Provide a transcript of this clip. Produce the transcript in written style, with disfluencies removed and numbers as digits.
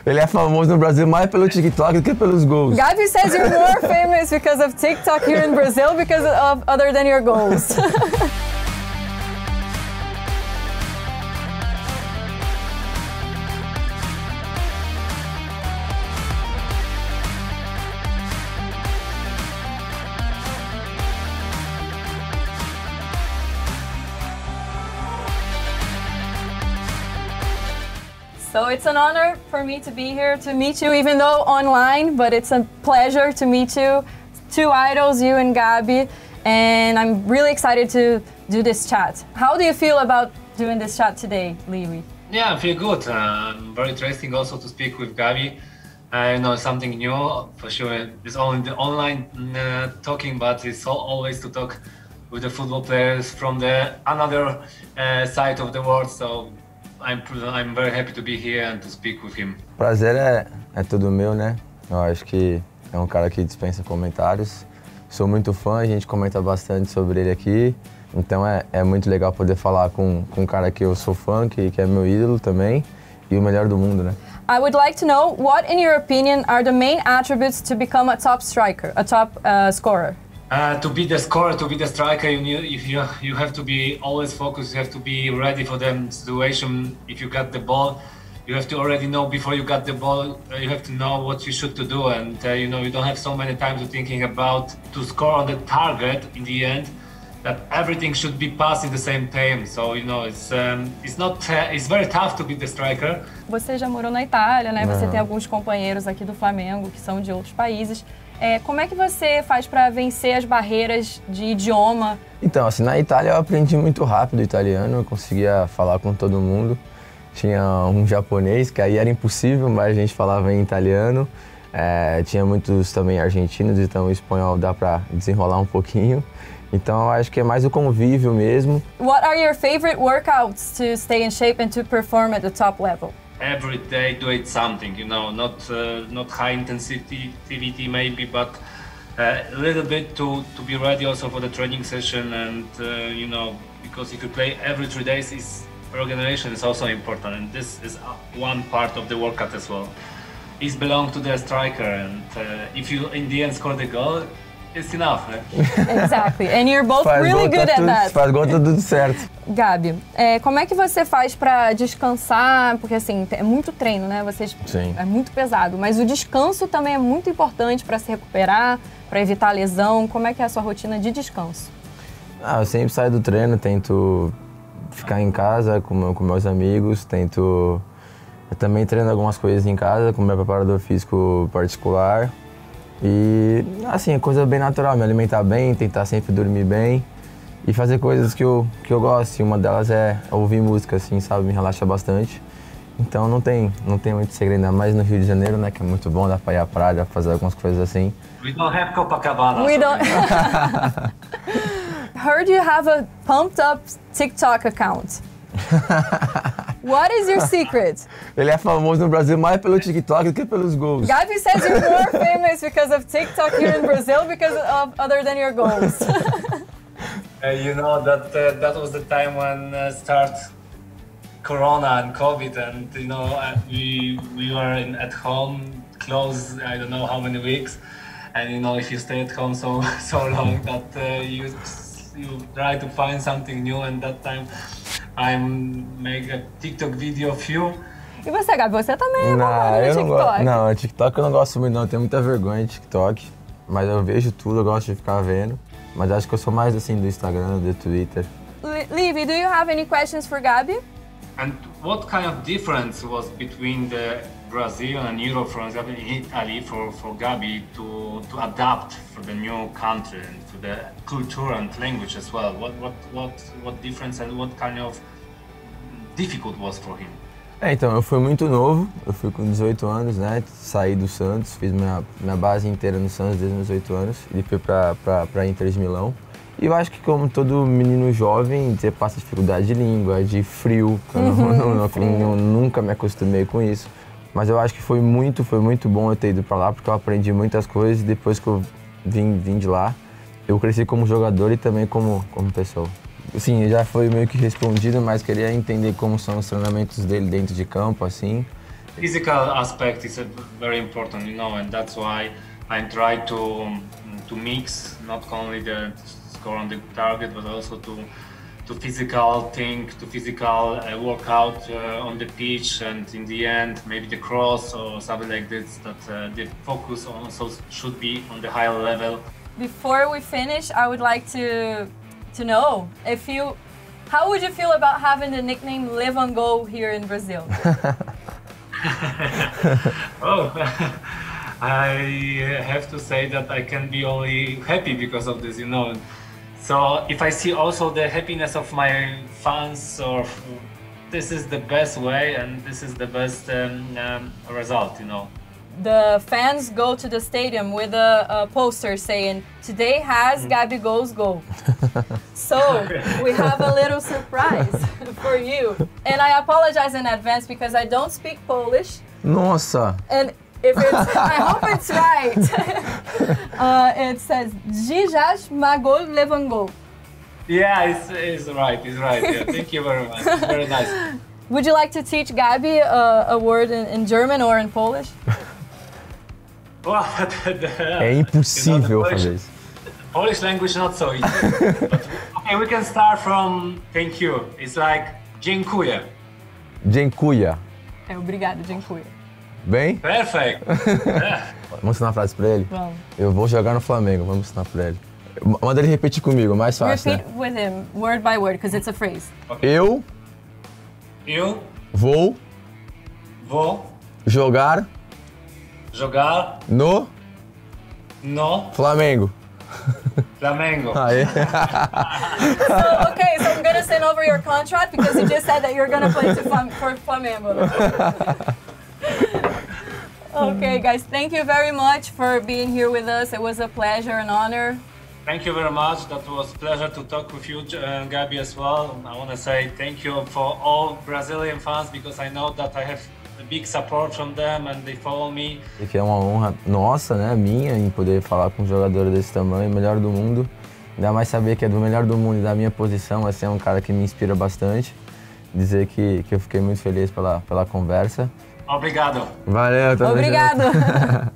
Ele é famoso no Brasil mais pelo TikTok do que pelos gols. Gabi says you're more famous because of TikTok here in Brazil because of other than your goals. So it's an honor for me to be here to meet you, even though online, but it's a pleasure to meet you. Two idols, you and Gabi, and I'm really excited to do this chat. How do you feel about doing this chat today, Lewy? Yeah, I feel good. Very interesting also to speak with Gabi. I know something new, for sure. It's only the online talking, but it's always to talk with the football players from the another side of the world. So I'm very happy to be here and to speak with him. Prazer é tudo meu, né? Eu acho que é um cara que dispensa comentários. Sou muito fã, a gente comenta bastante sobre ele aqui. Então é muito legal poder falar com um cara que eu sou fã, que é meu ídolo também, e o melhor do mundo, né? I would like to know what, in your opinion, are the main attributes to become a top striker, a top scorer? To be the scorer, to be the striker, you have to be always focused. You have to be ready for the situation. If you got the ball, you have to already know before you got the ball. You have to know what you should to do, and you don't have so many times thinking about to score on the target in the end. That everything should be passed in the same time. So it's very tough to be the striker. Você já morou na Itália, né? Você tem alguns companheiros aqui do Flamengo que são de outros países. Como é que você faz para vencer as barreiras de idioma? Então, assim, na Itália eu aprendi muito rápido italiano, eu conseguia falar com todo mundo. Tinha um japonês, que aí era impossível, mas a gente falava em italiano. Tinha muitos também argentinos, então o espanhol dá para desenrolar um pouquinho. Então eu acho que é mais o convívio mesmo. What are your favorite workouts to stay in shape and to perform at the top level? Every day do it something, not high intensity maybe, but a little bit to be ready also for the training session, and because if you play every 3 days, regeneration is also important, and this is one part of the workout as well. It belongs to the striker, and if you in the end score the goal, it's enough, né? Exactly, and you're both really good at that. Faz gol, tá tudo certo. Gabi, como é que você faz para descansar? Porque assim, é muito treino, né? Sim. É muito pesado, mas o descanso também é muito importante para se recuperar, para evitar lesão. Como é que é a sua rotina de descanso? Eu sempre saio do treino, tento ficar em casa com meus amigos, eu também treino algumas coisas em casa com meu preparador físico particular. E, assim, é coisa bem natural, me alimentar bem, tentar sempre dormir bem e fazer coisas que eu gosto. E uma delas é ouvir música, assim, sabe? Me relaxa bastante. Então não tem muito segredo, ainda mais no Rio de Janeiro, né? Que é muito bom, dá pra ir à praia, dá pra fazer algumas coisas assim. We don't have Copacabana. We don't. Heard you have a pumped up TikTok account. What is your secret? Ele é famoso no Brasil mais pelo TikTok do que pelos gols. Gabi says you're more famous because of TikTok here in Brazil because of other than your goals. That was the time when start Corona and COVID, and we were at home, closed. I don't know how many weeks, and if you stay at home so long that you try to find something new, and that time I make a TikTok video of you. E você, Gabi, você também é bombado no TikTok? Não, TikTok eu não gosto muito não, eu tenho muita vergonha de TikTok, mas eu vejo tudo, eu gosto de ficar vendo, mas acho que eu sou mais assim do Instagram, do Twitter. Lewy, do you have any questions for Gabi? And what kind of difference was between the Brazil and Europe, for example, in Italy, for Gabi to adapt for the new country and for the culture and language as well? What difference and what kind of difficult was for him? Então, eu fui muito novo, eu fui com 18 anos, né? Saí do Santos, fiz minha base inteira no Santos desde os 18 anos e fui para Inter de Milão. E eu acho que como todo menino jovem, você passa dificuldade de língua, de frio, eu nunca me acostumei com isso. Mas eu acho que foi muito bom eu ter ido para lá, porque eu aprendi muitas coisas e depois que eu vim de lá, eu cresci como jogador e também como pessoa. Sim, já foi meio que respondido, mas queria entender como são os treinamentos dele dentro de campo, assim. physical aspect is very important, you know, and that's why I try to mix not only the score on the target, but also to physical thing, to physical workout on the pitch, and in the end maybe the cross or something like this. That the focus also should be on the higher level. Before we finish, I would like to know if how would you feel about having the nickname Lewandowski here in Brazil? Oh, I have to say that I can be only happy because of this, you know. So if I see also the happiness of my fans, or this is the best way and this is the best result, you know. The fans go to the stadium with a poster saying, "Today has Gabigol's goal." So we have a little surprise for you. And I apologize in advance because I don't speak Polish. Nossa! And if it's, I hope it's right. It says, "Dziś Magol Lewandowski." Yeah, it's right, it's right. Yeah, thank you very much. It's very nice. Would you like to teach Gabi a word in German or in Polish? Well, É impossível fazer isso. Polish language not so easy. But, okay, we can start from thank you. It's like dziękuję. Dziękuję. É, obrigado, dziękuję. Bem? Perfect. Yeah. Vamos ensinar a frase pra ele? Vamos. Eu vou jogar no Flamengo, vamos ensinar pra ele. Manda ele repetir comigo, mais fácil, Repeat with him, word by word, because it's a phrase. Okay. Eu vou jogar no Flamengo. Flamengo. Aê. So I'm gonna send over your contract because you just said that you're gonna play for Flamengo. Okay, guys, thank you very much for being here with us. It was a pleasure and honor. Thank you very much. That was a pleasure to talk with you, Gabi, as well. I want to say thank you for all Brazilian fans, because I know that I have a big support from them and they follow me. E que é uma honra nossa, né, minha, em poder falar com um jogador desse tamanho, melhor do mundo. Ainda mais saber que é do melhor do mundo e da minha posição, assim, é um cara que me inspira bastante. Dizer que eu fiquei muito feliz pela conversa. Obrigado. Valeu, tamo junto. Obrigado.